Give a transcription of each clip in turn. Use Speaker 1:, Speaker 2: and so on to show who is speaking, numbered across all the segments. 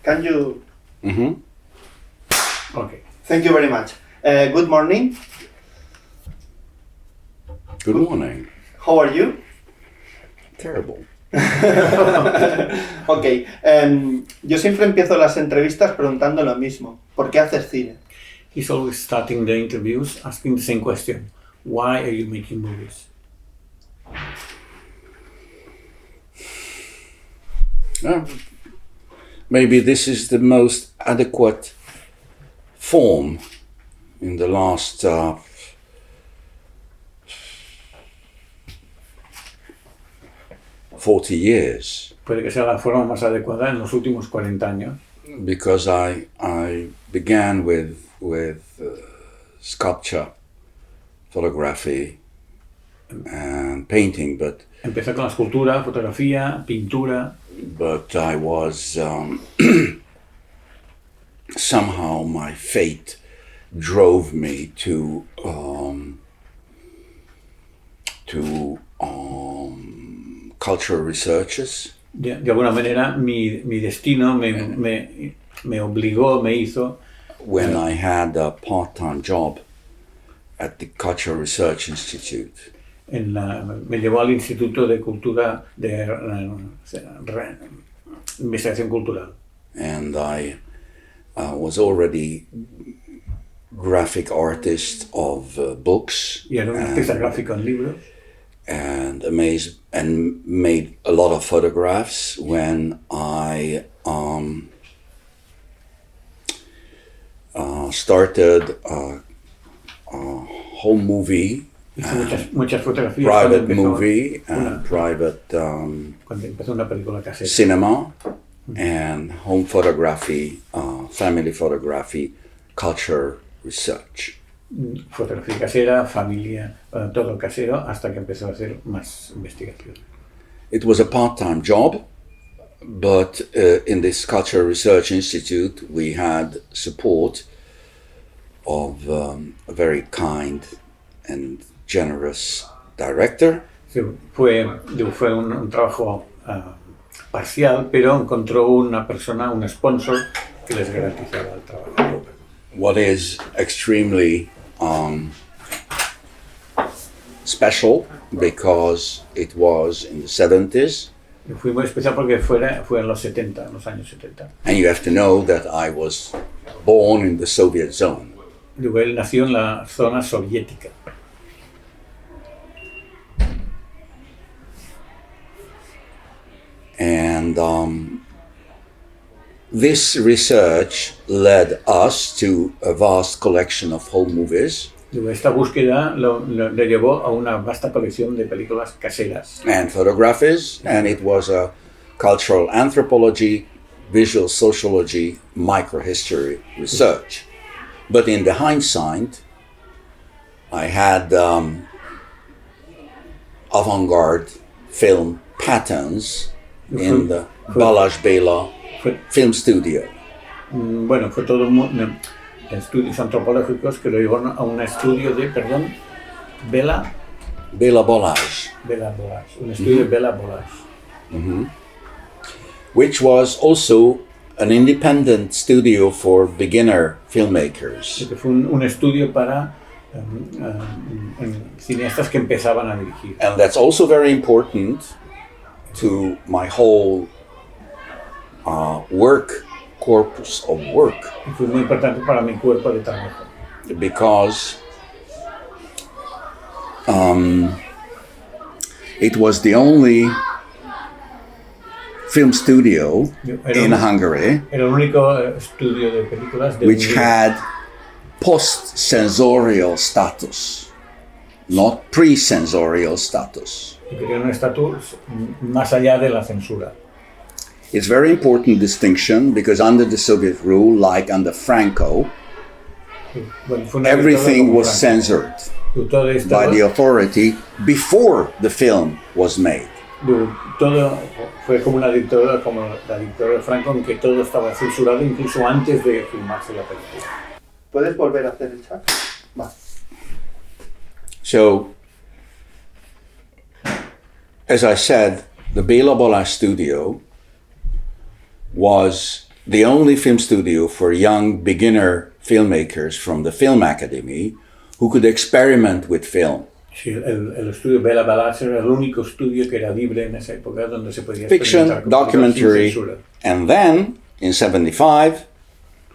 Speaker 1: Can you?
Speaker 2: Okay.
Speaker 1: Thank you very much. Good morning.
Speaker 3: Good morning.
Speaker 1: How are you?
Speaker 3: Terrible.
Speaker 1: Ok. Yo siempre empiezo las entrevistas preguntando lo mismo. ¿Por qué haces cine?
Speaker 2: He's always starting the interviews asking the same question. Why are you making movies?
Speaker 3: Maybe this is the most adequate form in the last 40 years.
Speaker 2: Puede que sea la forma más adecuada en los últimos 40 años.
Speaker 3: Because I began with sculpture, photography, and painting, but
Speaker 2: Empecé con la escultura, fotografía, pintura.
Speaker 3: But I was somehow my fate drove me to cultural researches.
Speaker 2: De alguna manera mi destino me obligó, me hizo.
Speaker 3: When I had a part-time job at the Cultural Research Institute.
Speaker 2: Me llevó al Instituto de Cultura de Investigación Cultural.
Speaker 3: And I was already graphic artist of books.
Speaker 2: Y era un artista gráfico en libros.
Speaker 3: And made a lot of photographs when I started a home movie.
Speaker 2: Muchas fotografías.
Speaker 3: Private movie and private
Speaker 2: cuando empezó una película casera.
Speaker 3: Cinema and home photography, family photography, culture research.
Speaker 2: Fotografía casera, familia, todo casero, hasta que empezó a hacer más investigación.
Speaker 3: It was a part-time job, but in this Cultural Research Institute we had support of a very kind and generous director.
Speaker 2: Fue un trabajo parcial, pero encontró una persona, un sponsor, que les garantizaba el trabajo.
Speaker 3: What is extremely special because it was in the 70s.
Speaker 2: Fue muy especial porque fue en los 70, en los años 70.
Speaker 3: And you have to know that I was born in the Soviet zone.
Speaker 2: Luego él nació en la zona soviética.
Speaker 3: And this research led us to a vast collection of home movies.
Speaker 2: Esta búsqueda le llevó a una vasta colección de películas caseras.
Speaker 3: And photographies, and it was a cultural anthropology, visual sociology, microhistory research. But in the hindsight, I had avant-garde film patterns in the Balázs Béla film studio.
Speaker 2: Bueno, fue todo estudios antropológicos que lo llevaron a un estudio de, Béla
Speaker 3: Balázs.
Speaker 2: Un estudio de Béla Balázs.
Speaker 3: Which was also an independent studio for beginner filmmakers.
Speaker 2: Que fue un estudio para cineastas que empezaban a dirigir.
Speaker 3: And that's also very important to my whole corpus of work.
Speaker 2: Y fue muy importante para mi cuerpo de trabajo.
Speaker 3: Because it was the only film studio in Hungary
Speaker 2: era el único estudio de películas de
Speaker 3: which had post-sensorial status, not pre-sensorial status.
Speaker 2: Y que tiene un estatus más allá de la censura.
Speaker 3: It's very important distinction because under the Soviet rule, like under Franco, everything was censored by the authority before the film was made.
Speaker 2: Todo fue como una dictadura, como la dictadura de Franco, en que todo estaba censurado incluso antes de filmarse la película.
Speaker 1: ¿Puedes volver a hacer el chat? Va.
Speaker 3: So, as I said, the Béla Balázs studio was the only film studio for young beginner filmmakers from the Film Academy who could experiment with film.
Speaker 2: Sí, el estudio Bela Balazs era el único estudio que era libre en esa época donde se podía
Speaker 3: Fiction,
Speaker 2: experimentar con
Speaker 3: documentary,
Speaker 2: sin censura.
Speaker 3: and then in 75,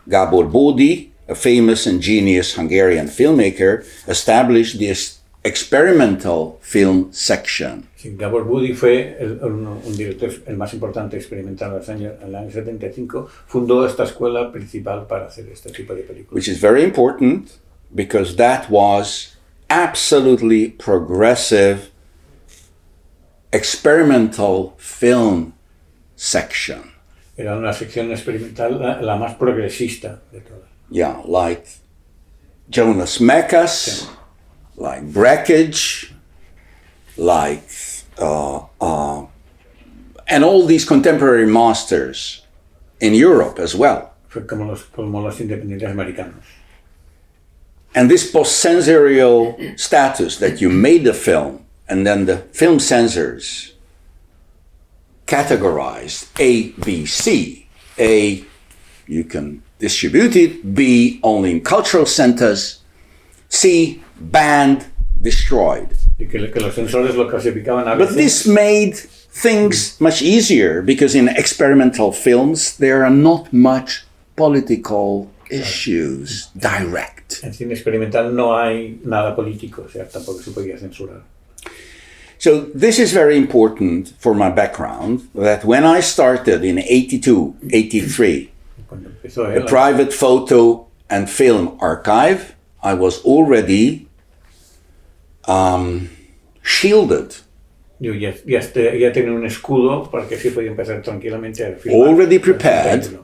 Speaker 3: Gabor Bódi, a famous and genius Hungarian filmmaker, established this experimental film section.
Speaker 2: Sí, Gabor Bódi fue un director el más importante experimental en el año 75. Fundó esta escuela principal para hacer este tipo de películas.
Speaker 3: Which is very important because that was absolutely progressive experimental film section.
Speaker 2: Era una sección experimental la más progresista de todas.
Speaker 3: Yeah, like Jonas Mekas, like Breckage, like and all these contemporary masters in Europe as well.
Speaker 2: Fue como los independientes americanos.
Speaker 3: And this post-censorial status that you made the film and then the film censors categorized A, B, C. A, you can distribute it. B, only in cultural centers. C, banned, destroyed.
Speaker 2: Y que los censores lo clasificaban a
Speaker 3: But
Speaker 2: veces.
Speaker 3: this made things much easier because in experimental films there are not much political issues direct.
Speaker 2: En cine experimental no hay nada político, o sea, tampoco se podía censurar.
Speaker 3: So this is very important for my background, that when I started in 82, 83,
Speaker 2: Cuando empezó
Speaker 3: the private photo and film archive, I was already shielded,
Speaker 2: yo ya tenía un escudo para que sí podía empezar tranquilamente a filmar.
Speaker 3: already prepared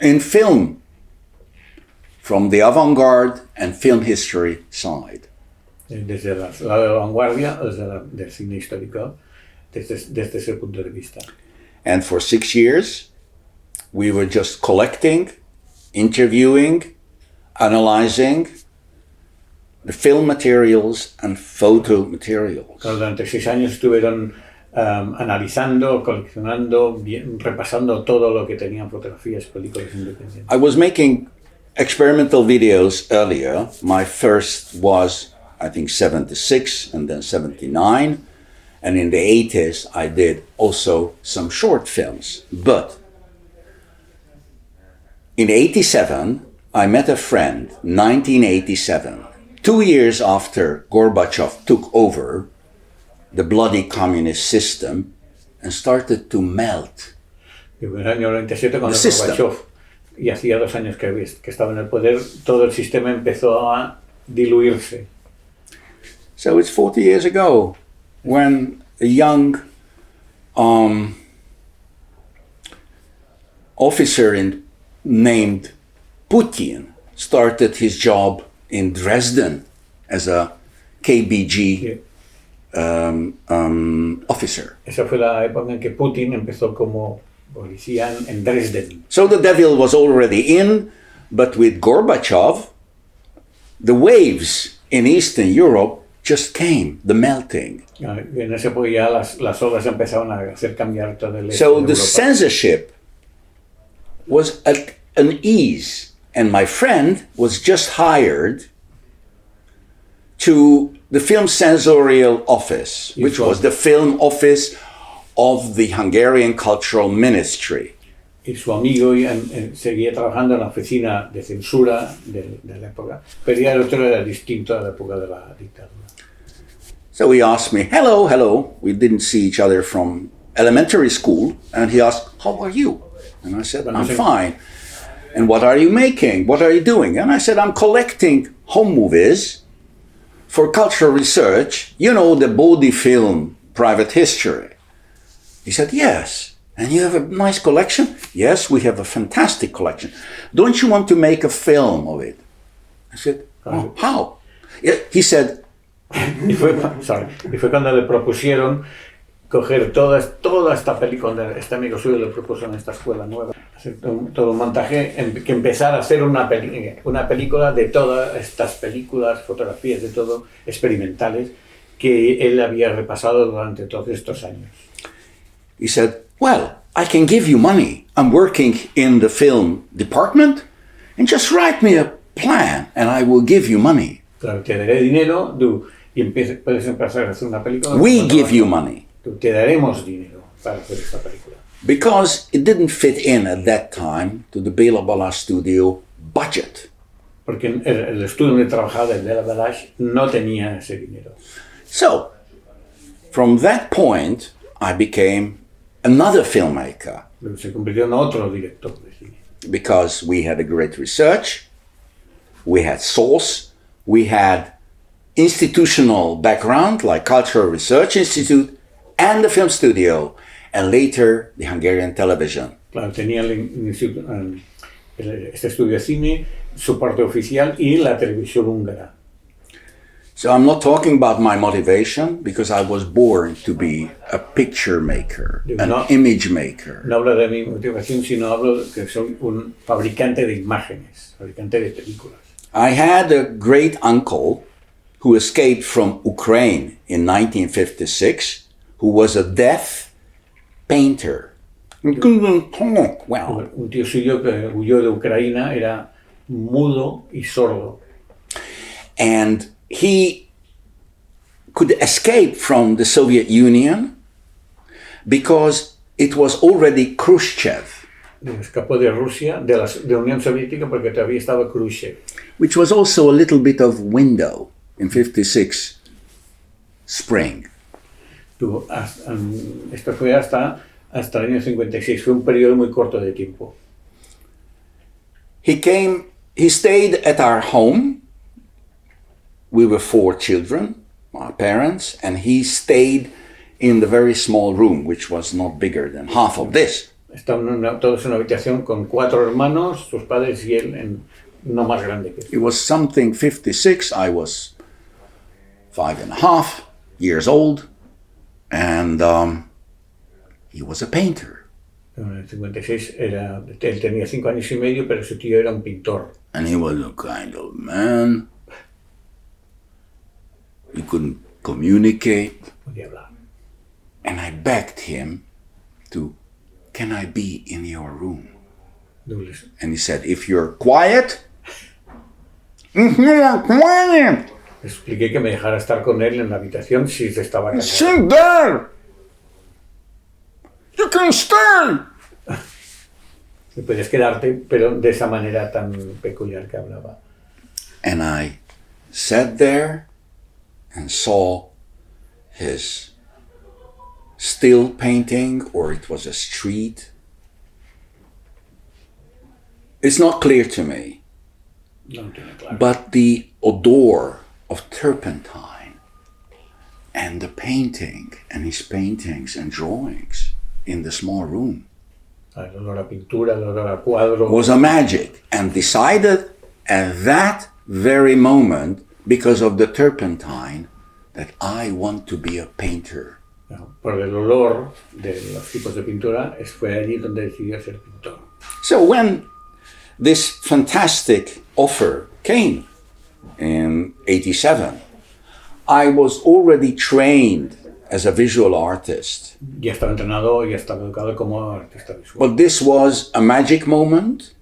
Speaker 3: in film, from the avant-garde and film history side.
Speaker 2: Desde el lado de la vanguardia, del cine histórico, desde ese punto de vista.
Speaker 3: And for 6 years, we were just collecting, interviewing, analyzing the film materials and photo materials.
Speaker 2: Durante 6 años estuvieron analizando, coleccionando, repasando todo lo que tenían fotografías, películas independientes.
Speaker 3: I was making experimental videos earlier. My first was, I think, 76 and then 79. And in the 80s, I did also some short films. But in 87, I met a friend, 1987, 2 years after Gorbachev took over the bloody communist system and started to melt.
Speaker 2: En el año 97, cuando
Speaker 3: The system.
Speaker 2: Gorbachev, y hacía 2 años que estaba en el poder, todo el sistema empezó a diluirse.
Speaker 3: So it's 40 years ago when a young officer named Putin started his job in Dresden as a KBG officer.
Speaker 2: Esa fue la época en que Putin empezó como policía en Dresden.
Speaker 3: So the devil was already in, but with Gorbachev, the waves in Eastern Europe just came, the melting.
Speaker 2: En esa época ya las olas empezaron a hacer cambiar todo el este
Speaker 3: So
Speaker 2: de
Speaker 3: the
Speaker 2: Europa.
Speaker 3: censorship was at an ease, and my friend was just hired to the Film Censorial Office, which was the film office of the Hungarian Cultural Ministry.
Speaker 2: Y su amigo seguía trabajando en la oficina de censura de la época, pero ya el otro era distinto a la época de la dictadura.
Speaker 3: So he asked me, hello. We didn't see each other from elementary school. And he asked, how are you? And I said, I'm fine. And what are you making? What are you doing? And I said, I'm collecting home movies for cultural research. You know, the Bódi film, Private History. He said, yes. And you have a nice collection? Yes, we have a fantastic collection. Don't you want to make a film of it? I said, oh, how? He said,
Speaker 2: Y fue cuando le propusieron coger toda esta película, este amigo suyo le propuso en esta escuela nueva, hacer todo un montaje, que empezara a hacer una película de todas estas películas, fotografías, de todo, experimentales, que él había repasado durante todos estos años.
Speaker 3: He said, well, I can give you money. I'm working in the film department, and just write me a plan, and I will give you money.
Speaker 2: Claro, te daré dinero, puedes empezar a hacer una película.
Speaker 3: We give you money.
Speaker 2: Te daremos dinero para hacer esta película.
Speaker 3: Because it didn't fit in at that time to the Bela Bala studio budget.
Speaker 2: Porque el estudio donde trabajaba el Bela Balash no tenía ese dinero.
Speaker 3: So, from that point, I became another filmmaker.
Speaker 2: Se convirtió en otro director de cine.
Speaker 3: Because we had a great research, we had source, we had institutional background like Cultural Research Institute and the film studio, and later the Hungarian television.
Speaker 2: Claro, tenía este estudio de cine, su parte oficial y la televisión húngara.
Speaker 3: So I'm not talking about my motivation because I was born to be a picture maker, an image maker.
Speaker 2: No hablo de mi motivación, sino hablo de que soy un fabricante de imágenes, fabricante de películas.
Speaker 3: I had a great uncle who escaped from Ukraine in 1956, who was a deaf painter. Well,
Speaker 2: Un tío suyo que huyó de Ucrania era mudo y sordo.
Speaker 3: And he could escape from the Soviet Union because it was already Khrushchev.
Speaker 2: Escapó de Rusia, de la Unión Soviética, porque todavía estaba Khrushchev.
Speaker 3: Which was also a little bit of window in 56 spring.
Speaker 2: Esto fue hasta el año 56, fue un periodo muy corto de tiempo.
Speaker 3: He stayed at our home. We were 4 children, our parents, and he stayed in the very small room, which was not bigger than half of this.
Speaker 2: Estaban todos en una habitación con 4 hermanos, sus padres y él, no más grande que él.
Speaker 3: It was something 56. I was 5.5 years old, and he was a painter.
Speaker 2: En el 56 él tenía 5 años y medio, pero su tío era un pintor.
Speaker 3: And he was a kind of man. He couldn't communicate.
Speaker 2: Podía hablar.
Speaker 3: And I begged him to, can I be in your room? And he said, if you're quiet, if you're quiet.
Speaker 2: Le expliqué que me dejara estar con él en la habitación si se estaba callado.
Speaker 3: Sit there. You can stay.
Speaker 2: Y puedes quedarte, pero de esa manera tan peculiar que hablaba.
Speaker 3: And I sat there and saw his still painting, or it was a street. It's not clear to me.
Speaker 2: No tiene claro.
Speaker 3: But the odor of turpentine and the painting and his paintings and drawings in the small room
Speaker 2: El olor a pintura, el olor a cuadro.
Speaker 3: was a magic, and decided at that very moment, because of the turpentine, that I want to be a painter.
Speaker 2: No, por el olor de los tipos de pintura, fue allí donde decidió ser pintor.
Speaker 3: So when this fantastic offer came in 87, I was already trained as a visual artist.
Speaker 2: Ya estaba entrenado, ya estaba educado como artista visual.
Speaker 3: But this was a magic moment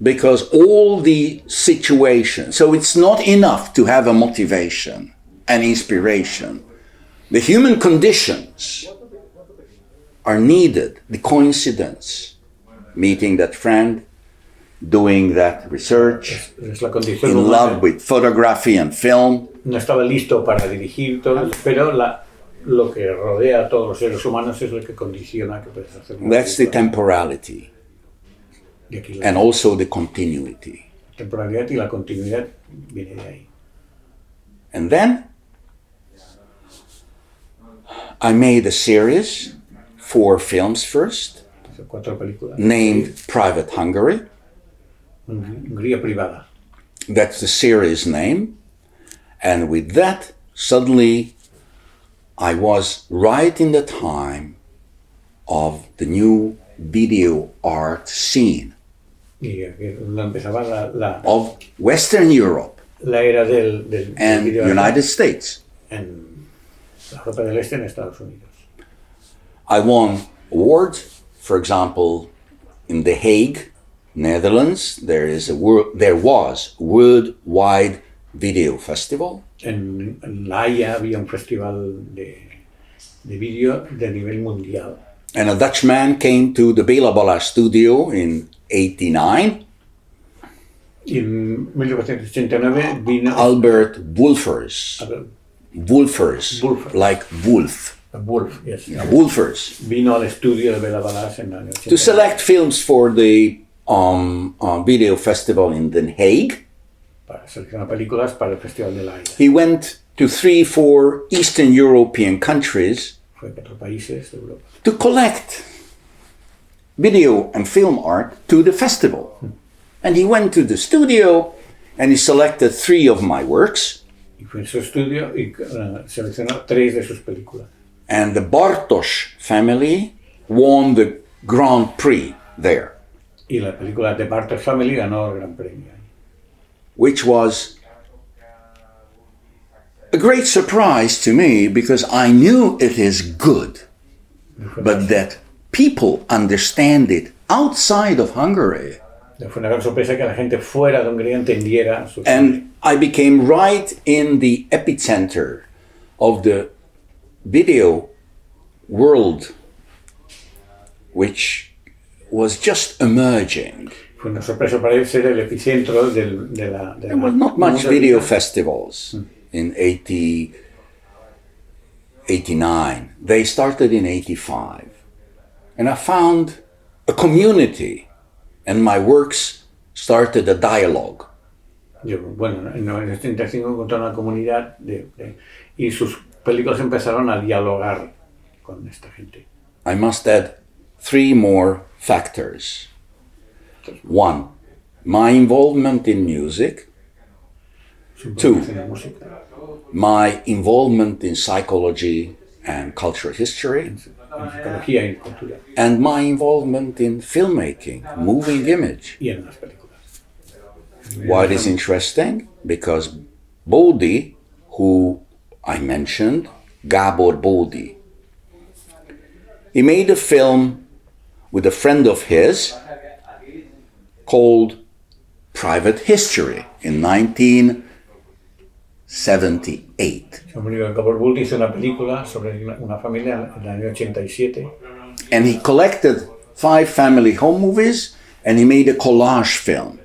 Speaker 3: because all the situations, so it's not enough to have a motivation and inspiration. The human conditions are needed, the coincidence, meeting that friend, doing that research,
Speaker 2: Es la condición
Speaker 3: in
Speaker 2: humana.
Speaker 3: love with photography and film.
Speaker 2: No estaba listo para dirigir todo, pero lo que rodea a todos los seres humanos es lo que condiciona que puedes hacer.
Speaker 3: That's the temporality
Speaker 2: Y aquí la
Speaker 3: and also the continuity.
Speaker 2: temporalidad y la continuidad viene de ahí.
Speaker 3: And then I made a series, 4 films first,
Speaker 2: Son 4 películas.
Speaker 3: named Private Hungary.
Speaker 2: Hungría privada.
Speaker 3: That's the series name. And with that, suddenly I was right in the time of the new video art scene
Speaker 2: Y no empezaba
Speaker 3: of Western Europe
Speaker 2: la era del
Speaker 3: and
Speaker 2: video
Speaker 3: United States.
Speaker 2: en la Europa del Este, en Estados Unidos.
Speaker 3: I won awards, for example, in The Hague, Netherlands, there was worldwide video festival.
Speaker 2: En La Haya había un festival de vídeo de nivel mundial.
Speaker 3: And a Dutchman came to the Bela Bala studio in 89.
Speaker 2: Y en 1989 vino
Speaker 3: Albert Wolfers. Wolfers, like wolf.
Speaker 2: Wolf, yes.
Speaker 3: Yeah, Wolfers.
Speaker 2: Vino al estudio de Bela Balas en el año 89.
Speaker 3: To select films for the video festival in Den Haag.
Speaker 2: Para seleccionar películas para el Festival de La Haya.
Speaker 3: He went to 3-4 Eastern European countries
Speaker 2: Fue a 4 países de Europa.
Speaker 3: to collect video and film art to the festival. And he went to the studio and he selected 3 of my works.
Speaker 2: Y fue en su estudio y seleccionó 3 de sus películas.
Speaker 3: And the Bartos family won the Grand Prix there,
Speaker 2: Y la película de Péter Family ganó el Gran Premio.
Speaker 3: which was a great surprise to me because I knew it is good, but that people understand it outside of Hungary.
Speaker 2: Fue una gran sorpresa que la gente fuera de Hungría entendiera sus
Speaker 3: And I became right in the epicenter of the video world, which was just emerging.
Speaker 2: Fue una sorpresa para él ser el epicentro de la
Speaker 3: There were not much video festivals in 89. They started in 85. And I found a community, and my works started a dialogue.
Speaker 2: Bueno, en 1985 encontró una comunidad y sus películas empezaron a dialogar con esta gente.
Speaker 3: I must add 3 more factors. 1, my involvement in music.
Speaker 2: Su
Speaker 3: 2,
Speaker 2: producción de música,
Speaker 3: my involvement in psychology and cultural history.
Speaker 2: en psicología y en cultura
Speaker 3: And my involvement in filmmaking, moving image.
Speaker 2: y en las películas.
Speaker 3: Why it is interesting? Because Bodi, who I mentioned, Gabor Bodi, he made a film with a friend of his called Private History in 1978.
Speaker 2: Su amigo Gabor Bull hizo una película sobre una familia en el año 87
Speaker 3: And he collected 5 family home movies and he made a collage film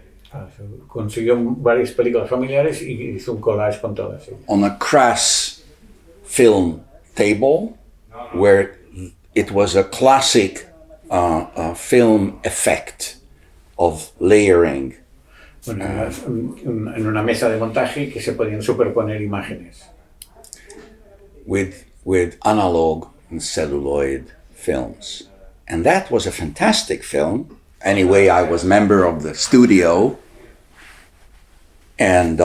Speaker 2: consiguió varias películas familiares y hizo un collage con todas ellas.
Speaker 3: on a crass film table where it was a classic film effect of layering.
Speaker 2: Bueno, en una mesa de montaje que se podían superponer imágenes.
Speaker 3: with analog and celluloid films. And that was a fantastic film. Anyway, I was member of the studio, and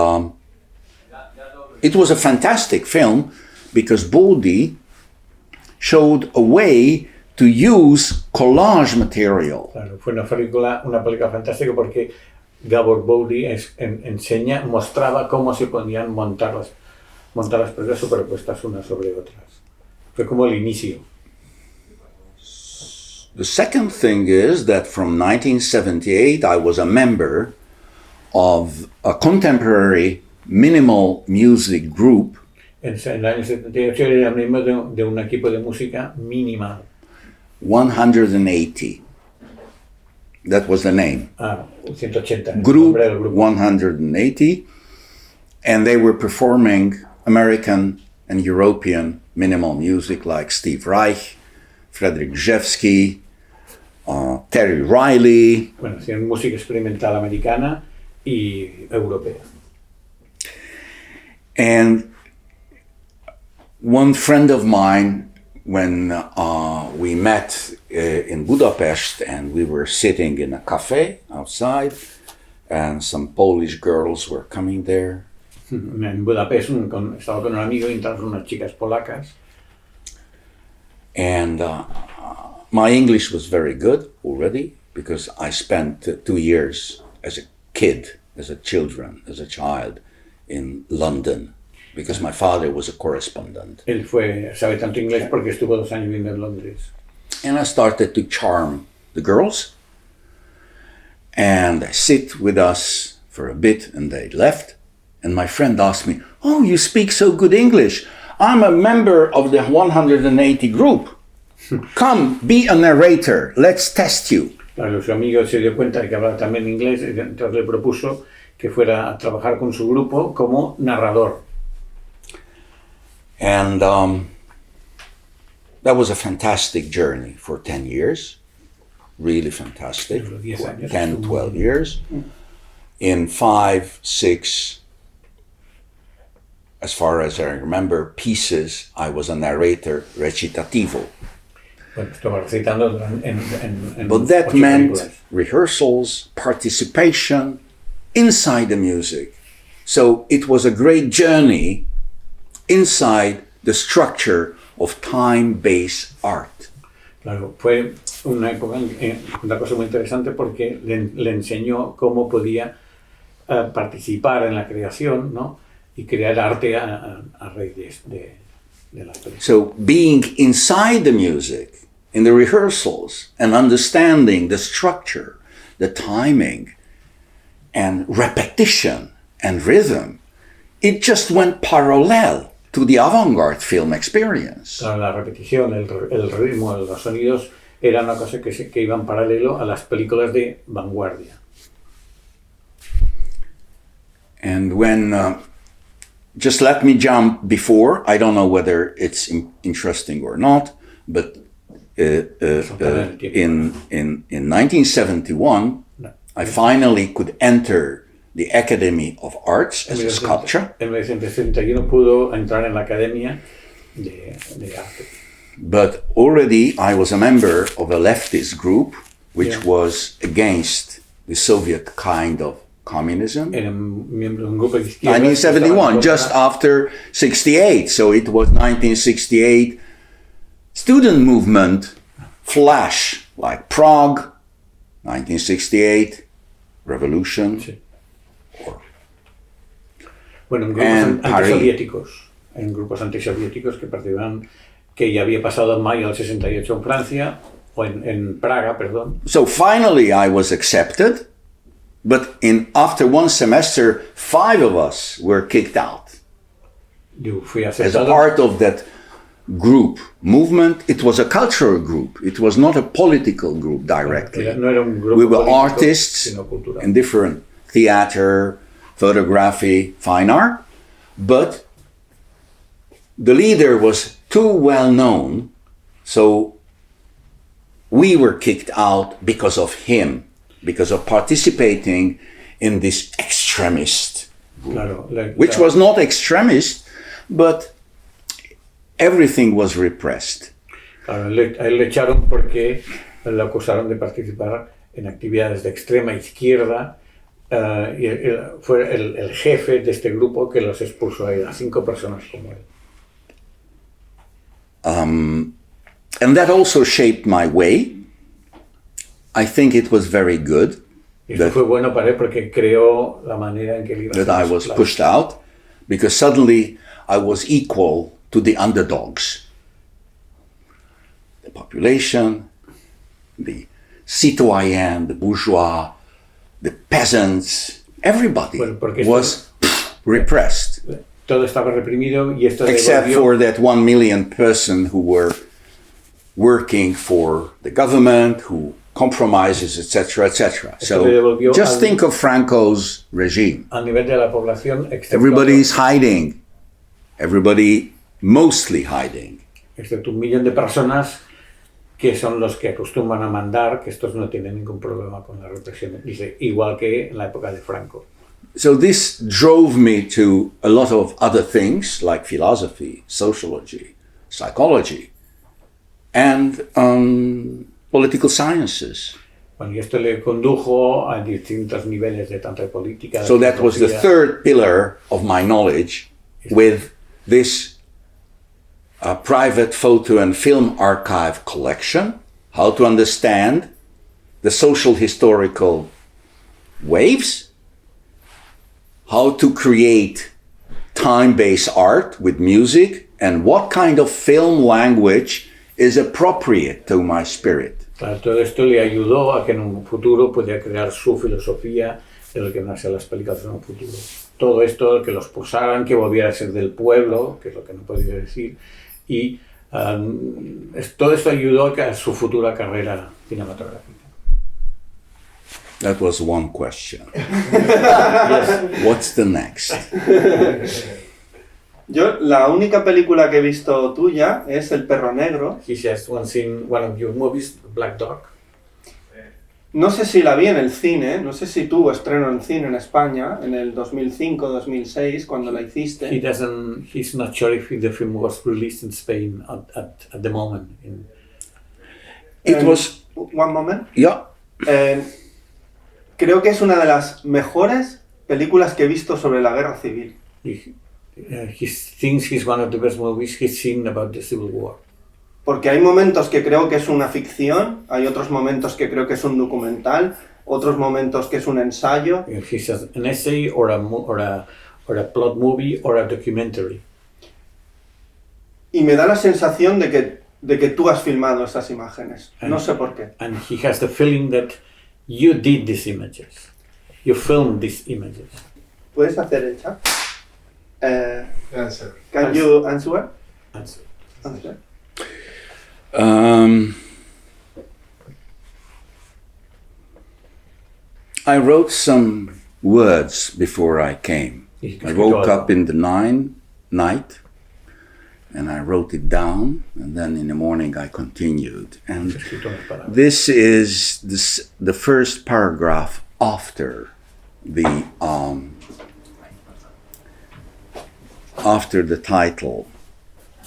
Speaker 3: it was a fantastic film because Bodi showed a way to use collage material.
Speaker 2: Claro, fue una película fantástica porque Gabor Bodi mostraba cómo se podían montar las películas superpuestas unas sobre otras. Fue como el inicio.
Speaker 3: The second thing is that from 1978 I was a member of a contemporary minimal music group
Speaker 2: En el año 78 era miembro de un equipo de música minimal.
Speaker 3: 180. That was the name.
Speaker 2: 180.
Speaker 3: Group
Speaker 2: El nombre del grupo.
Speaker 3: 180. And they were performing American and European minimal music like Steve Reich, Frederick Rzewski, Terry Riley.
Speaker 2: Bueno, hacían música experimental americana y europea.
Speaker 3: And one friend of mine, when we met in Budapest and we were sitting in a cafe outside and some Polish girls were coming there.
Speaker 2: En Budapest estaba con un amigo y entraron unas chicas polacas.
Speaker 3: And my English was very good already because I spent 2 years as a kid, as a child in London because my father was a correspondent.
Speaker 2: Él sabe tanto inglés porque estuvo 2 años viviendo en Londres.
Speaker 3: And I started to charm the girls And they sit with us for a bit and they left. And my friend asked me, "Oh, you speak so good English. I'm a member of the 180 group. Come, be a narrator. Let's test you."
Speaker 2: Claro, su amigo se dio cuenta de que hablaba también inglés, entonces le propuso que fuera a trabajar con su grupo como narrador.
Speaker 3: And that was a fantastic journey for 10 years. Really fantastic. 10, 12 years. In 5, 6, as far as I remember, pieces, I was a narrator recitativo.
Speaker 2: Bueno, estaba recitando en
Speaker 3: But that
Speaker 2: 8
Speaker 3: meant
Speaker 2: películas.
Speaker 3: rehearsals, participation inside the music. So it was a great journey inside the structure of time-based art.
Speaker 2: Claro, fue una época, una cosa muy interesante porque le enseñó cómo podía participar en la creación, ¿no? Y crear arte a raíz de las películas.
Speaker 3: So being inside the music, in the rehearsals, and understanding the structure, the timing, and repetition and rhythm, it just went parallel to the avant-garde film experience.
Speaker 2: Claro, la repetición, el ritmo, los sonidos eran una cosa que iban paralelo a las películas de vanguardia.
Speaker 3: And when, just let me jump before, I don't know whether it's interesting or not, but in 1971, I finally could enter the Academy of Arts as a sculptor.
Speaker 2: En 1971 pudo entrar en la Academia de Arte.
Speaker 3: But already I was a member of a leftist group which was against the Soviet kind of communism.
Speaker 2: Era miembro de un grupo de izquierda.
Speaker 3: 1971, just after 68. So it was 1968 student movement, flash, like Prague, 1968, revolution.
Speaker 2: Sí. Bueno, en grupos antisoviéticos, en grupos antisoviéticos que participaban, que ya había pasado en mayo del 68 en Francia, o en Praga, perdón.
Speaker 3: So finally I was accepted, but after one semester, 5 of us were kicked out.
Speaker 2: Yo fui
Speaker 3: As a
Speaker 2: aceptado.
Speaker 3: part of that group, movement, it was a cultural group. It was not a political group directly.
Speaker 2: No era un grupo
Speaker 3: We were
Speaker 2: político,
Speaker 3: artists
Speaker 2: sino cultural.
Speaker 3: in different theater, photography, fine art, but the leader was too well known, so we were kicked out because of him, because of participating in this extremist group,
Speaker 2: Claro,
Speaker 3: which was not extremist, but everything was repressed.
Speaker 2: Claro, a él le echaron porque le acusaron de participar en actividades de extrema izquierda. Y él fue el jefe de este grupo que los expulsó a 5 personas como él.
Speaker 3: And that also shaped my way. I think it was very good
Speaker 2: Y esto fue bueno para él porque creó la manera en que él iba a
Speaker 3: that I
Speaker 2: hacer
Speaker 3: was
Speaker 2: las
Speaker 3: pushed out, because suddenly I was equal to the underdogs. The population, the citoyen, the bourgeois, the peasants, everybody was repressed.
Speaker 2: Todo estaba reprimido y esto
Speaker 3: Except
Speaker 2: devolvió,
Speaker 3: for that 1 million person who were working for the government, who compromises, etc., etc. So just think of Franco's regime.
Speaker 2: a nivel de la población,
Speaker 3: Everybody's hiding. Everybody mostly hiding.
Speaker 2: excepto 1 millón de personas que son los que acostumbran a mandar, que estos no tienen ningún problema con la represión, dice, igual que en la época de Franco.
Speaker 3: So this drove me to a lot of other things like philosophy, sociology, psychology, and political sciences.
Speaker 2: Bueno, y esto le condujo a distintos niveles de tanto de política.
Speaker 3: So that was the third pillar of my knowledge, with this private photo and film archive collection, how to understand the social historical waves, how to create time-based art with music, and what kind of film language is appropriate to my spirit.
Speaker 2: Claro, todo esto le ayudó a que en un futuro pudiera crear su filosofía de lo que van a ser las películas en un futuro. Todo esto, que los pulsaran, que volviera a ser del pueblo, que es lo que no podía decir, y todo esto ayudó a su futura carrera cinematográfica.
Speaker 3: That was one question.
Speaker 2: Yes.
Speaker 3: What's the next?
Speaker 1: Yo, la única película que he visto tuya es El perro negro.
Speaker 2: He has once seen one of your movies, Black Dog.
Speaker 1: No sé si la vi en el cine, no sé si tuvo estreno en cine en España en el 2005-2006 cuando la hiciste.
Speaker 2: He's not sure if the film was released in Spain at the moment.
Speaker 3: It was,
Speaker 1: One moment.
Speaker 3: yeah,
Speaker 1: Creo que es una de las mejores películas que he visto sobre la guerra civil.
Speaker 2: He thinks it's one of the best movies he's seen about the Civil War.
Speaker 1: Porque hay momentos que creo que es una ficción, hay otros momentos que creo que es un documental, otros momentos que es un ensayo.
Speaker 2: He says an essay or a plot movie or a documentary.
Speaker 1: Y me da la sensación de que tú has filmado esas imágenes. No sé por qué.
Speaker 2: And he has the feeling that you did these images. You filmed these images.
Speaker 1: ¿Puedes hacer el chat?
Speaker 4: Answer.
Speaker 1: Can you answer?
Speaker 2: Answer.
Speaker 1: Answer.
Speaker 3: I wrote some words before I came. I woke up in the night and I wrote it down, and then in the morning I continued. And this is the first paragraph after the title.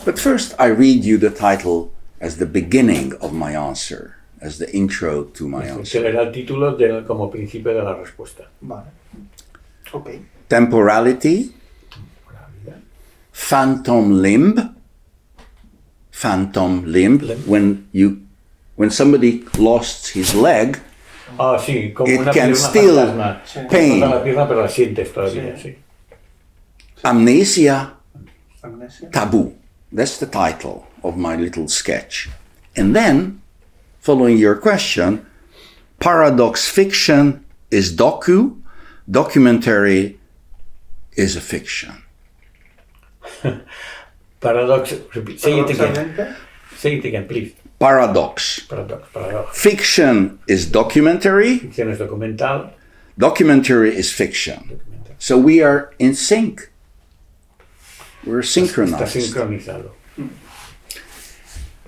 Speaker 3: But first I read you the title as the beginning of my answer, as the intro to my answer.
Speaker 2: Se verá el título como principio de la respuesta.
Speaker 1: Vale. Ok.
Speaker 3: Temporality, phantom limb, when somebody lost his leg,
Speaker 2: Ah, sí, como
Speaker 3: it
Speaker 2: una
Speaker 3: can
Speaker 2: pierna
Speaker 3: still
Speaker 2: fantasma.
Speaker 3: pain.
Speaker 2: La pierna, pero la sientes todavía,
Speaker 1: Sí.
Speaker 2: sí.
Speaker 3: Amnesia,
Speaker 1: Amnesia.
Speaker 3: taboo. That's the title of my little sketch. And then, following your question, paradox fiction is documentary is a fiction.
Speaker 2: Paradox, repeat. Say it again.
Speaker 1: Paradoxalmente,
Speaker 2: Say it again, please.
Speaker 3: Paradox.
Speaker 2: Paradox.
Speaker 3: Fiction is documentary,
Speaker 2: Ficción es documental.
Speaker 3: documentary is fiction. So we are in sync. We're
Speaker 2: Está
Speaker 3: synchronized.
Speaker 2: sincronizado.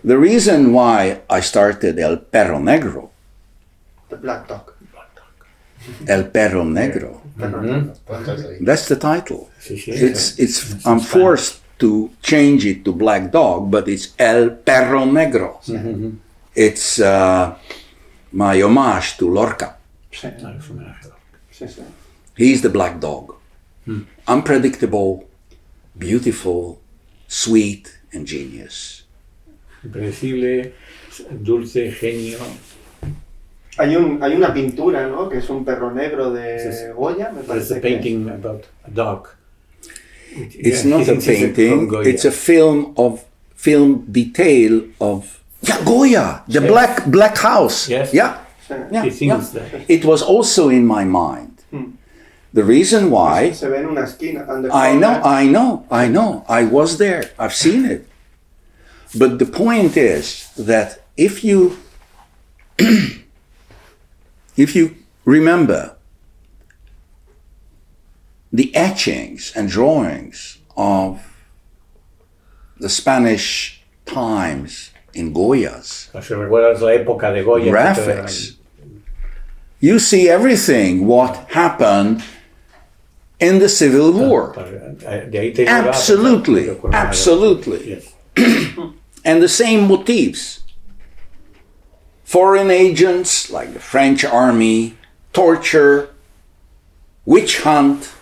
Speaker 3: The reason why I started El Perro Negro,
Speaker 1: The Black Dog.
Speaker 3: El Perro Negro,
Speaker 4: Fantastic.
Speaker 3: that's the title.
Speaker 2: Sí, sí.
Speaker 3: I'm forced to change it to Black Dog, but it's El Perro Negro. It's my homage to Lorca.
Speaker 1: Sí,
Speaker 2: Ah, es un homenaje.
Speaker 1: sí, sí.
Speaker 3: He's the black dog. Unpredictable, beautiful, sweet, and genius.
Speaker 2: Impredecible, dulce, genio.
Speaker 1: Hay una pintura, ¿no? Que es un perro negro de
Speaker 2: Es-
Speaker 1: Goya, me
Speaker 2: There's
Speaker 1: parece
Speaker 2: a
Speaker 1: que es.
Speaker 2: painting about a dog.
Speaker 3: It's
Speaker 2: Yeah,
Speaker 3: not
Speaker 2: he
Speaker 3: a
Speaker 2: thinks it's
Speaker 3: painting,
Speaker 2: from Goya.
Speaker 3: it's a film detail of Goya, the
Speaker 2: Yes.
Speaker 3: black house.
Speaker 2: Yes.
Speaker 3: Yeah.
Speaker 1: Sí.
Speaker 3: Yeah,
Speaker 2: He thinks
Speaker 3: yeah.
Speaker 2: that.
Speaker 3: It was also in my mind. The reason why,
Speaker 1: Se ve en una esquina. on the
Speaker 3: I
Speaker 1: corner.
Speaker 3: know, I was there, I've seen it. But the point is that if you remember the etchings and drawings of the Spanish times in Goya's
Speaker 2: Si recuerdas la época de Goya.
Speaker 3: graphics, you see everything what happened in the Civil War.
Speaker 2: De ahí te lleva a
Speaker 3: Absolutely,
Speaker 2: lo que ocurrió en la guerra.
Speaker 3: absolutely.
Speaker 2: Yes.
Speaker 3: And the same motifs. Foreign agents like the French army, torture, witch hunt,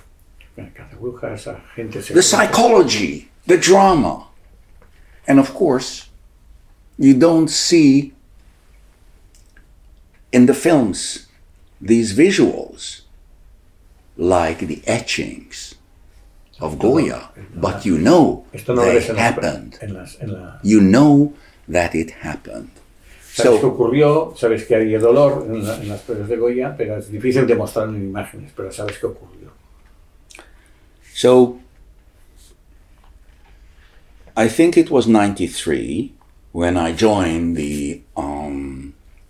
Speaker 2: Cazabujas, agentes
Speaker 3: the
Speaker 2: secretos.
Speaker 3: psychology, the drama. And of course, you don't see in the films these visuals like the etchings of Goya, but you know
Speaker 2: Esto no lo
Speaker 3: they
Speaker 2: ves en
Speaker 3: happened.
Speaker 2: en la-
Speaker 3: You know that it happened.
Speaker 2: Sabes qué ocurrió, sabes que había dolor en las pruebas de Goya, pero es difícil demostrarlo en imágenes, pero sabes qué ocurrió.
Speaker 3: So, I think it was 93 when I joined the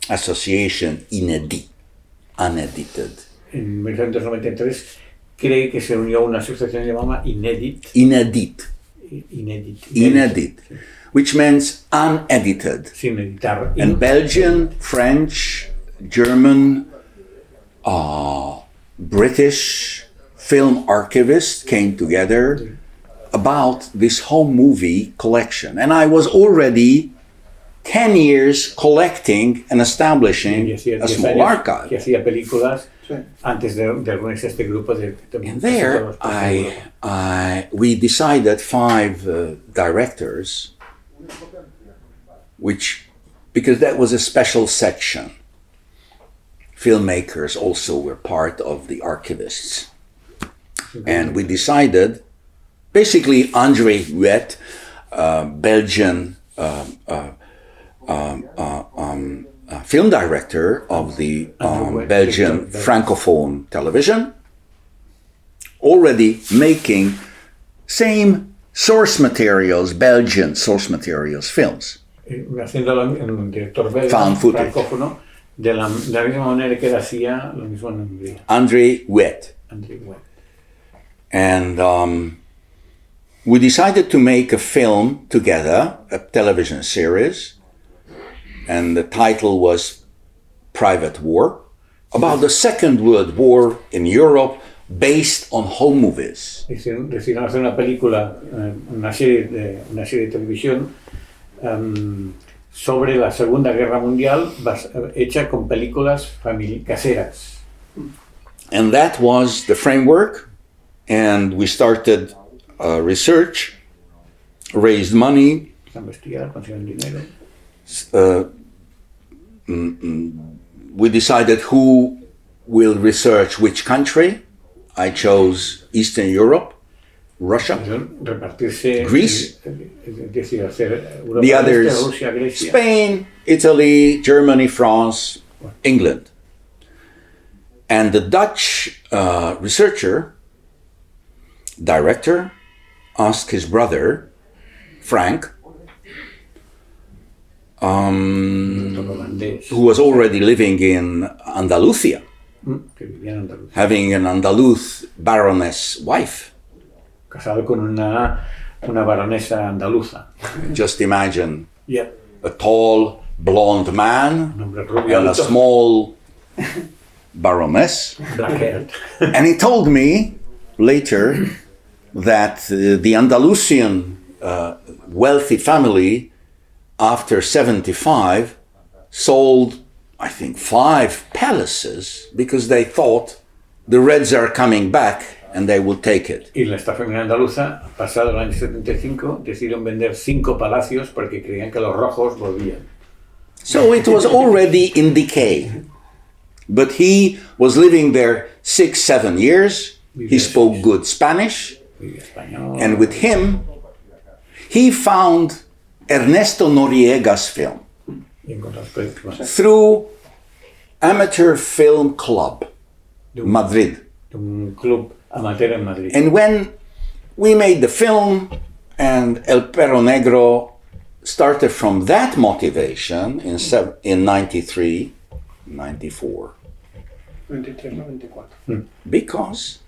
Speaker 3: association Unedited.
Speaker 2: En 1993 cree que se unió a una asociación llamada Inedit.
Speaker 3: Inedit,
Speaker 2: Inedit. Sí.
Speaker 3: which means unedited.
Speaker 2: Sin editar.
Speaker 3: And Belgian, French, German, British film archivists came together about this home movie collection. And I was already 10 years collecting and establishing a small archive.
Speaker 2: Que hacía películas antes de unirse a este grupo de
Speaker 3: And there, we decided 5 directors, because that was a special section. Filmmakers also were part of the archivists. And we decided, basically André Huet, Belgian film director of the Belgian Francophone television, already making same source materials, Belgian source materials films.
Speaker 2: Haciéndolo en un director belga, francófono, de la misma manera que él hacía lo mismo en Hungría.
Speaker 3: André Huet. And we decided to make a film together, a television series, and the title was Private War, about the Second World War in Europe based on home movies.
Speaker 2: Decidieron hacer una película, una serie de televisión sobre la Segunda Guerra Mundial hecha con películas caseras.
Speaker 3: And that was the framework, and we started research, raised money, we decided who will research which country. I chose Eastern Europe, Russia, Greece, the others Spain, Italy, Germany, France, England. And the Dutch director asked his brother, Frank, who was already living in Andalusia, having an Andaluz baroness wife.
Speaker 2: Casado con una baronesa andaluza.
Speaker 3: Just imagine a tall, blonde man and a small baroness.
Speaker 2: Black-haired.
Speaker 3: And he told me later that the Andalusian wealthy family, after 75, sold, I think, 5 palaces because they thought the Reds are coming back and they will take it.
Speaker 2: Y esta familia andaluza, pasado el año 75, decidieron vender 5 palacios porque creían que los rojos volvían.
Speaker 3: So it was already in decay. But he was living there 6-7 years. He spoke good Spanish. And with him, he found Ernesto Noriega's film through Amateur Film Club, Madrid.
Speaker 2: Un club amateur en Madrid.
Speaker 3: And when we made the film and El Perro Negro started from that motivation in 93, 94.
Speaker 1: 93, 94.
Speaker 3: Because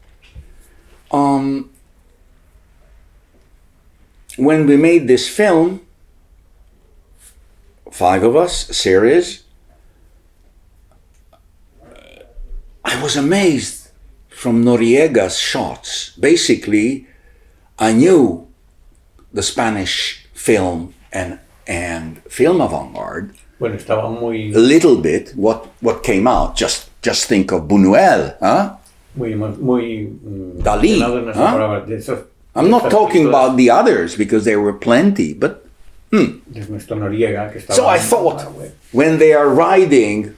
Speaker 3: when we made this film, 5 of us, series, I was amazed from Noriega's shots. Basically, I knew the Spanish film and film avant-garde.
Speaker 2: Bueno, estaba muy...
Speaker 3: A little bit what came out. Just think of Buñuel, huh?
Speaker 2: Muy
Speaker 3: Dalí, huh? I'm not talking about the others because there were plenty, but so I thought when they are riding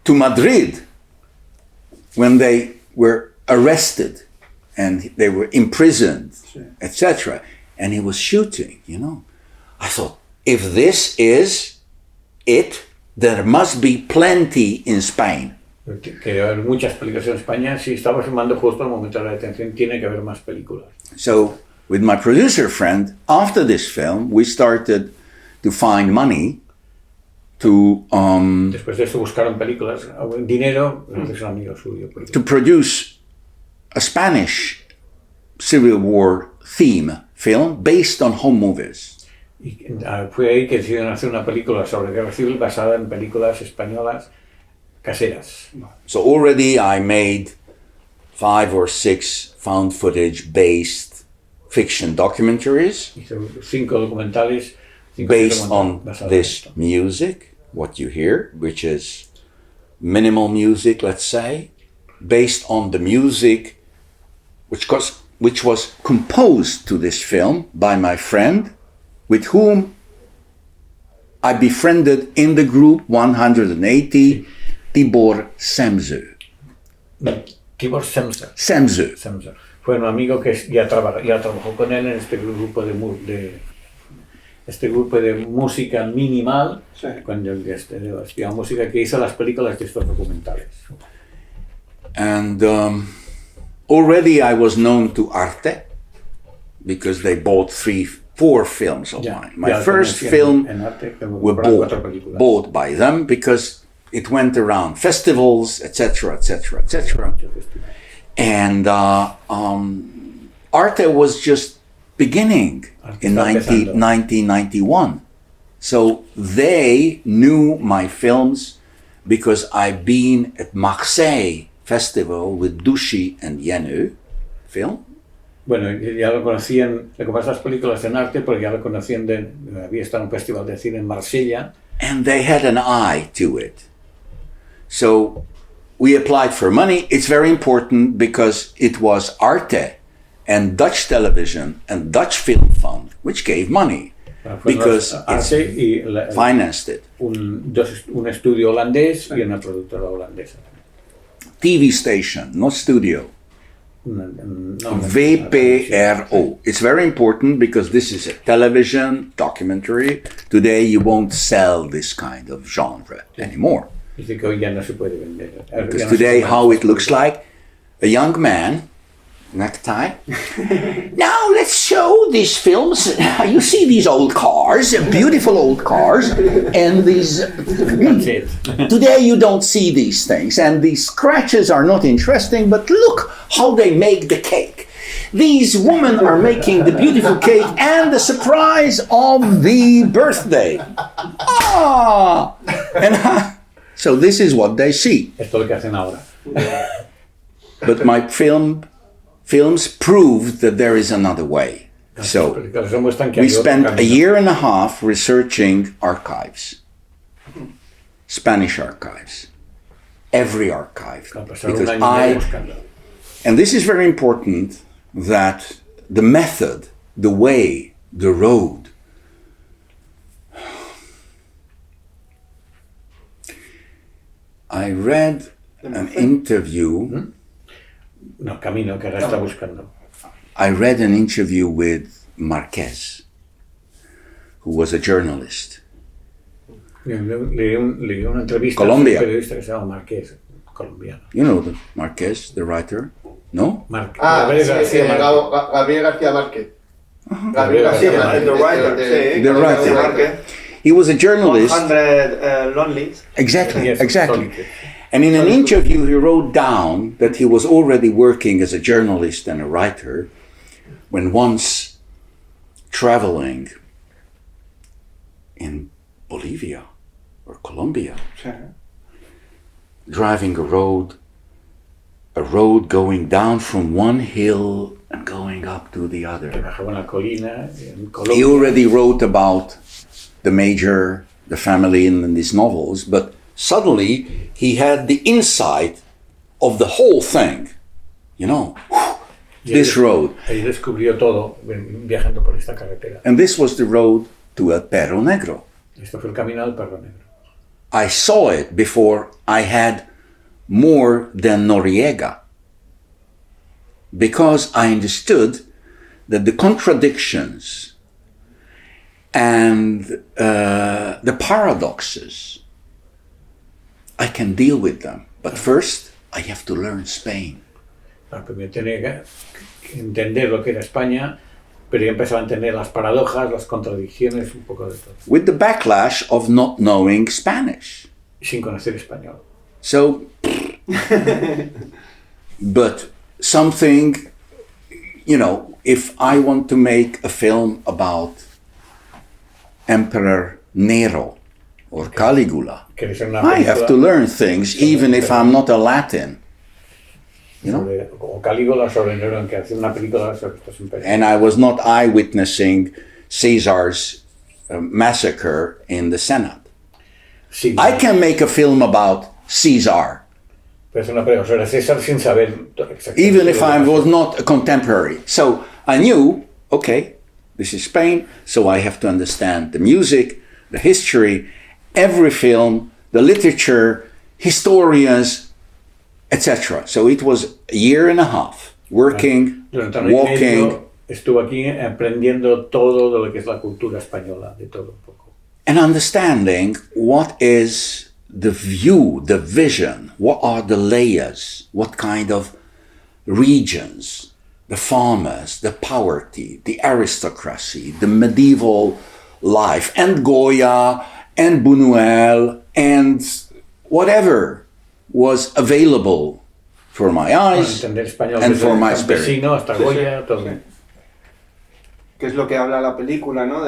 Speaker 3: to Madrid, when they were arrested and they were imprisoned, etc., and he was shooting, I thought, if this is there must be plenty in Spain.
Speaker 2: Que debe haber muchas películas en España. Si estaba filmando justo al momento de la detención, tiene que haber más películas.
Speaker 3: So, with my producer friend, after this film, we started to find money to
Speaker 2: Después de eso buscaron películas, dinero, es un amigo suyo.
Speaker 3: to produce a Spanish Civil War theme film based on home movies.
Speaker 2: Y fue ahí que decidieron hacer una película sobre guerra civil basada en películas españolas caseras.
Speaker 3: So already I made 5 or 6 found footage based fiction documentaries
Speaker 2: Hizo 5 documentales
Speaker 3: based on
Speaker 2: basados en
Speaker 3: this
Speaker 2: esto.
Speaker 3: music, what you hear, which is minimal music, let's say, based on the music which was composed to this film by my friend, with whom I befriended in the group 180, Tibor Semzu.
Speaker 2: Tibor Semzer.
Speaker 3: Semzu.
Speaker 2: Semzer. Fue un amigo que ya trabajó con él en este grupo de música minimal,
Speaker 1: Sí.
Speaker 2: cuando estudiaba música, que hizo las películas de estos documentales.
Speaker 3: And already I was known to Arte because they bought 3-4 films of mine. My first film were bought by them because it went around festivals, etc., etc., etc. And Arte was just beginning in 1991. So they knew my films because I've been at Marseille Festival with Dushi and Yenu film.
Speaker 2: Bueno, ya lo conocían, le compré las películas en Arte porque ya lo conocían, había estado en un festival de cine en Marsella.
Speaker 3: And they had an eye to it. So we applied for money. It's very important because it was Arte and Dutch Television and Dutch Film Fund which gave money because it's financed it.
Speaker 2: Un estudio holandés y una productora holandesa.
Speaker 3: TV station, not studio. VPRO. It's very important because this is a television documentary. Today you won't sell this kind of genre anymore. Because today how it looks like, a young man, necktie. Now let's show these films. You see these old cars, beautiful old cars, and these.
Speaker 2: That's it.
Speaker 3: Today you don't see these things, and these scratches are not interesting, but look how they make the cake. These women are making the beautiful cake and the surprise of the birthday. So this is what they see.
Speaker 2: Esto es lo que hacen ahora.
Speaker 3: But my films proved that there is another way. So we spent a year and a half researching archives, Spanish archives, every archive. Because and this is very important, that the method, the way, the road, I read an interview.
Speaker 2: No, camino que ahora está buscando.
Speaker 3: I read an interview with Marquez, who was a journalist.
Speaker 2: Leí una entrevista
Speaker 3: Colombia.
Speaker 2: a un periodista que se llama Marquez, colombiano.
Speaker 3: You know the Marquez, the writer? No?
Speaker 2: Gabriel García
Speaker 4: Márquez.
Speaker 1: Gabriel García Márquez,
Speaker 3: The writer. He was a journalist.
Speaker 1: 100 Lonelies.
Speaker 3: Exactly,
Speaker 2: Yes,
Speaker 3: exactly.
Speaker 2: solid.
Speaker 3: And in an interview, he wrote down that he was already working as a journalist and a writer when once traveling in Bolivia or Colombia, driving a road going down from one hill and going up to the other. He already wrote about the family in these novels, but suddenly he had the insight of the whole thing, this road.
Speaker 2: Ahí descubrió todo viajando por esta carretera.
Speaker 3: And this was the road to El Perro Negro.
Speaker 2: Esto fue el camino al Perro Negro.
Speaker 3: I saw it before I had more than Noriega, because I understood that the contradictions and the paradoxes. I can deal with them, but first I have to learn Spain.
Speaker 2: Primero tenía que entender lo que era España, pero ya empezaba a entender las paradojas, las contradicciones, un poco de todo.
Speaker 3: With the backlash of not knowing Spanish.
Speaker 2: Sin conocer español.
Speaker 3: So, but something, you know, if I want to make a film about Emperor Nero or Caligula, I have to learn things even if I'm not a Latin. You know?
Speaker 2: O Calígula sobre Nerón, que hace una película sobre estos imperios.
Speaker 3: And I was not eyewitnessing Caesar's massacre in the Senate.
Speaker 2: Sí,
Speaker 3: I can make a film about Caesar,
Speaker 2: pero es una película sobre César sin saber exactamente.
Speaker 3: even if I was not a contemporary. So I knew, okay, this is Spain, so I have to understand the music, the history, every film, the literature, historians, etc. So it was a year and a half working, walking.
Speaker 2: Estuve aquí aprendiendo todo de lo que es la cultura española, de todo un poco.
Speaker 3: And understanding what is the view, the vision, what are the layers, what kind of regions, the farmers, the poverty, the aristocracy, the medieval life, and Goya, and Buñuel, and whatever was available for my eyes and for my spirit.
Speaker 2: Hasta Goya, todo. Sí.
Speaker 1: Que es lo que habla la película, ¿no?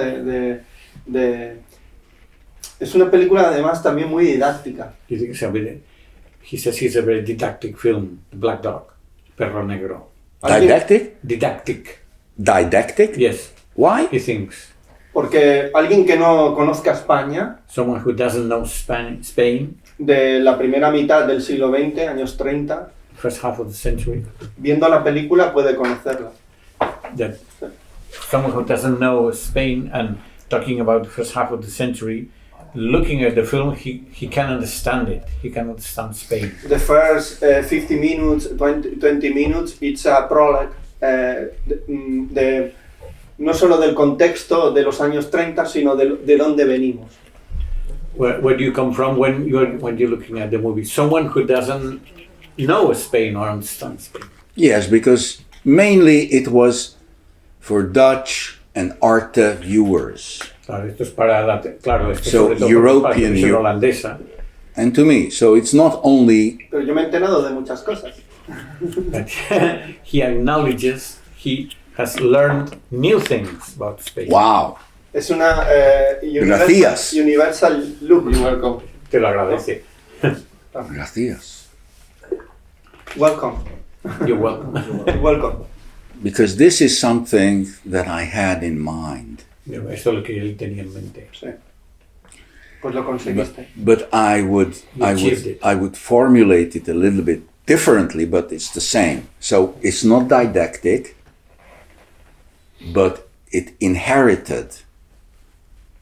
Speaker 1: Es una película además también muy didáctica.
Speaker 2: He says it's a very didactic film, The Black Dog, Perro Negro.
Speaker 3: Didactic?
Speaker 2: Didactic.
Speaker 3: Didactic?
Speaker 2: Yes.
Speaker 3: Why?
Speaker 2: He thinks.
Speaker 1: Porque alguien que no conozca España,
Speaker 2: someone who doesn't know Spain,
Speaker 1: de la primera mitad del siglo XX, años 30,
Speaker 2: first half of the century,
Speaker 1: viendo la película puede conocerla.
Speaker 2: That someone who doesn't know Spain and talking about the first half of the century, looking at the film, he can understand it. He can understand Spain.
Speaker 1: The first 50 minutes, 20 minutes, it's a prologue no solo del contexto de los años 30, sino de dónde venimos.
Speaker 2: Where do you come from when you're looking at the movie? Someone who doesn't know Spain or understand Spain.
Speaker 3: Yes, because mainly it was for Dutch and Arte viewers.
Speaker 2: Claro, esto es para
Speaker 3: so European
Speaker 2: holandesa.
Speaker 3: And to me, so it's not only.
Speaker 1: Pero yo me he enterado de muchas cosas.
Speaker 2: But he acknowledges he has learned new things about Spain.
Speaker 3: Wow.
Speaker 1: Es una universal look.
Speaker 4: You're welcome.
Speaker 2: Te lo agradece.
Speaker 3: Gracias.
Speaker 1: Welcome.
Speaker 2: You're welcome.
Speaker 1: You're welcome.
Speaker 3: Because this is something that I had in mind.
Speaker 2: Esto es lo que él tenía en mente.
Speaker 1: Sí. Pues lo conseguiste.
Speaker 3: But I would formulate it a little bit differently, but it's the same. So it's not didactic, but it inherited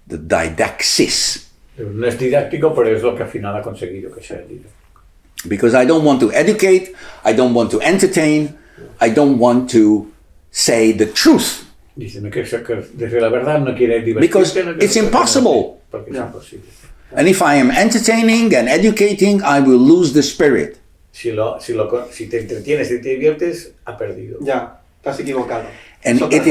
Speaker 3: the didaxis.
Speaker 2: No es didáctico, pero es lo que al final ha conseguido que sea didáctico.
Speaker 3: Because I don't want to educate, I don't want to entertain, I don't want to say the truth.
Speaker 2: Dice, no quiere decir la verdad, no quiere divertirse.
Speaker 3: Because it's impossible.
Speaker 2: Porque es imposible.
Speaker 3: And if I am entertaining and educating, I will lose the spirit.
Speaker 2: Si te entretienes y te diviertes, ha perdido.
Speaker 1: Ya, estás equivocado.
Speaker 3: And it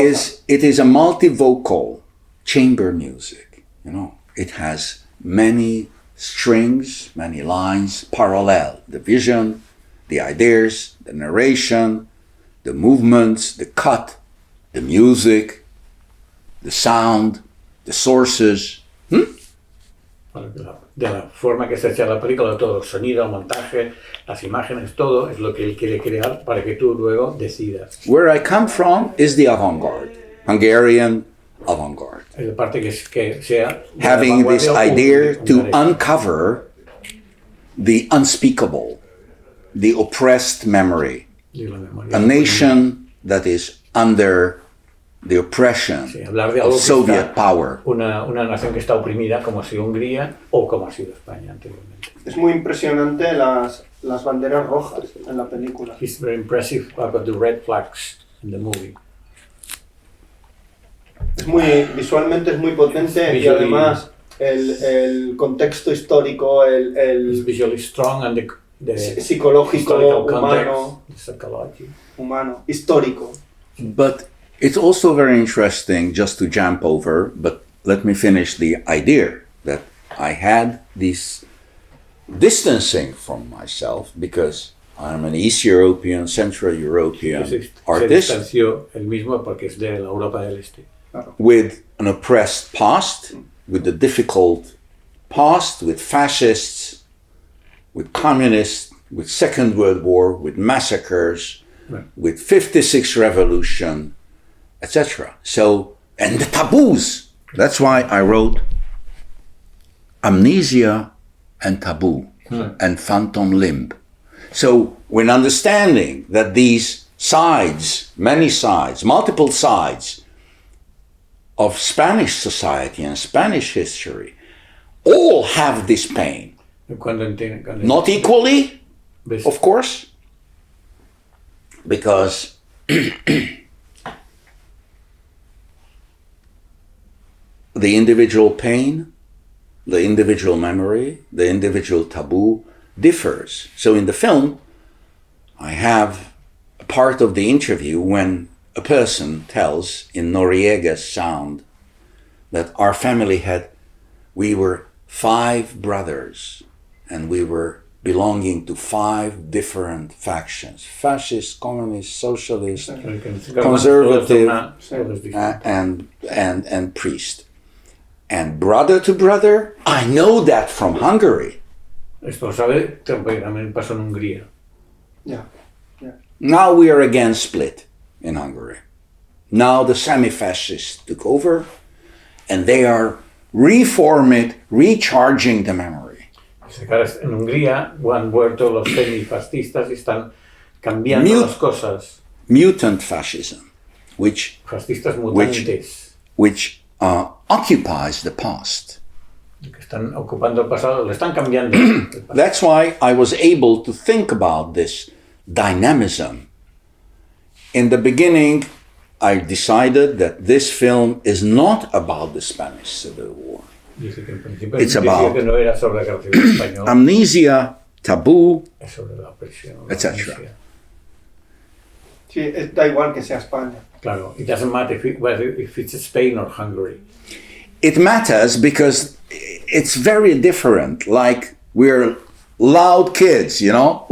Speaker 3: is a multivocal chamber music, you know. It has many strings, many lines, parallel. The vision, the ideas, the narration, the movements, the cut, the music, the sound, the sources.
Speaker 2: De la forma que está hecha la película, todo el sonido, el montaje, las imágenes, todo es lo que él quiere crear para que tú luego decidas.
Speaker 3: Where I come from is the avant-garde, Hungarian avant-garde.
Speaker 2: Es la parte que sea
Speaker 3: having this idea to uncover the unspeakable, the oppressed memory, a nation that is under the oppression of Soviet power.
Speaker 2: Una nación que está oprimida, como ha sido Hungría o como ha sido España anteriormente.
Speaker 1: Es muy impresionante las banderas rojas en la película.
Speaker 2: It's very impressive about the red flags in the movie.
Speaker 1: Visualmente es muy potente y además el contexto histórico,
Speaker 2: It's visually strong and the
Speaker 1: psicológico,
Speaker 2: historical
Speaker 1: humano, histórico.
Speaker 3: But it's also very interesting, just to jump over, but let me finish the idea that I had this distancing from myself because I'm an East European, Central European artist
Speaker 2: Se distanció él mismo porque es de la Europa del Este.
Speaker 3: with an oppressed past, with a difficult past, with fascists, with communists, with Second World War, with massacres,
Speaker 2: Right.
Speaker 3: with 56 revolution, etc. So, and the taboos. That's why I wrote Amnesia and Taboo and Phantom Limb. So, when understanding that these sides, many sides, multiple sides of Spanish society and Spanish history all have this pain.
Speaker 2: Cuando
Speaker 3: Not equally,
Speaker 2: ves-
Speaker 3: of course, because the individual pain, the individual memory, the individual taboo differs. So in the film, I have a part of the interview when a person tells in Noriega's sound that our family we were 5 brothers and we were belonging to 5 different factions: fascist, communist, socialist, conservative, and priest. And brother to brother, I know that from Hungary.
Speaker 2: Esto lo sabe, también pasó en Hungría.
Speaker 1: Yeah.
Speaker 3: Now we are again split in Hungary. Now the semi-fascists took over and they are reforming, recharging the memory.
Speaker 2: En Hungría han vuelto los semifascistas y están cambiando las cosas.
Speaker 3: Mutant fascism, which
Speaker 2: Fascistas mutantes.
Speaker 3: which occupies the past.
Speaker 2: Que están ocupando el pasado, lo están cambiando.
Speaker 3: That's why I was able to think about this dynamism. In the beginning, I decided that this film is not about the Spanish Civil War.
Speaker 2: Dice que en principio
Speaker 3: It's
Speaker 2: decía
Speaker 3: about
Speaker 2: que no era sobre la guerra civil española,
Speaker 3: Amnesia, taboo,
Speaker 2: es sobre la opresión, la
Speaker 3: etc.
Speaker 2: amnesia.
Speaker 1: Sí, da igual que sea España.
Speaker 2: Claro, it doesn't matter if it's Spain or Hungary.
Speaker 3: It matters because it's very different. Like we're loud kids, you know?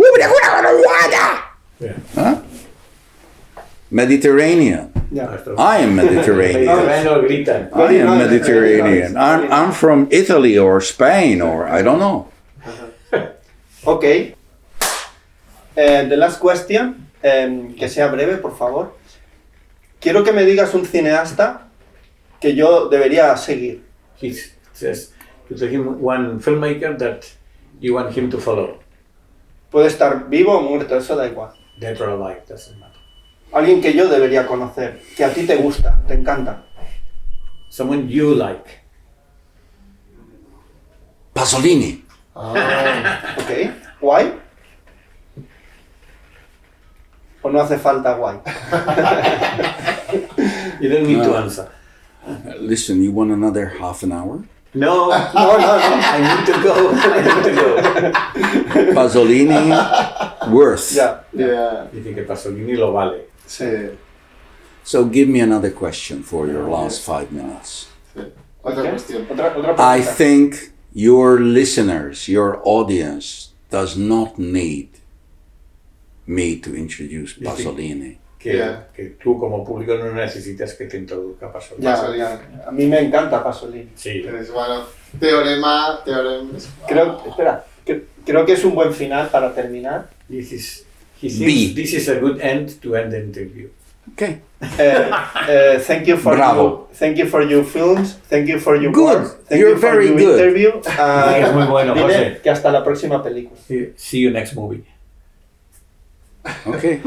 Speaker 2: Yeah.
Speaker 3: Huh? Mediterranean.
Speaker 1: Yeah.
Speaker 3: I am Mediterranean.
Speaker 2: Mediterráneo gritan.
Speaker 3: I am Mediterranean. I'm from Italy or Spain or I don't know.
Speaker 1: Okay. The last question, que sea breve, por favor. Quiero que me digas un cineasta que yo debería seguir.
Speaker 2: He says to him one filmmaker that you want him to follow.
Speaker 1: Puede estar vivo o muerto, eso da igual.
Speaker 2: Dead or alive, doesn't matter.
Speaker 1: Alguien que yo debería conocer, que a ti te gusta, te encanta.
Speaker 2: Someone you like.
Speaker 3: Pasolini.
Speaker 1: Ok. ¿Guay? ¿O no hace falta guay?
Speaker 2: You don't need
Speaker 3: No.
Speaker 2: to answer.
Speaker 3: Listen, you want another half an hour?
Speaker 2: No,
Speaker 1: No.
Speaker 2: I need to go. I need to go.
Speaker 3: Pasolini, worth.
Speaker 1: Ya.
Speaker 4: Yeah.
Speaker 2: Dice que Pasolini lo vale.
Speaker 4: Sí.
Speaker 3: So give me another question for your last 5 minutes.
Speaker 4: Sí. Otra
Speaker 1: Ok.
Speaker 4: cuestión.
Speaker 1: Otra pregunta.
Speaker 3: I think your listeners, your audience, does not need me to introduce
Speaker 2: You think-
Speaker 3: Pasolini.
Speaker 2: Que,
Speaker 4: Yeah.
Speaker 2: que tú como público no necesitas que te introduzca Pasolini.
Speaker 1: Ya, ya. A mí me encanta Pasolini.
Speaker 2: Sí.
Speaker 4: Es bueno. Teorema.
Speaker 1: Creo que es un buen final para terminar.
Speaker 2: He
Speaker 3: B.
Speaker 2: thinks this is a good end to end the interview.
Speaker 3: Okay.
Speaker 1: Thank you for
Speaker 3: Bravo.
Speaker 1: thank you for your films. Thank you for your
Speaker 3: Good.
Speaker 1: work. Thank
Speaker 3: You're
Speaker 1: you for
Speaker 3: very
Speaker 1: your
Speaker 3: good.
Speaker 1: interview.
Speaker 2: Es muy bueno,
Speaker 1: Dile
Speaker 2: José.
Speaker 1: que hasta la próxima película.
Speaker 2: See you next movie.
Speaker 3: Okay.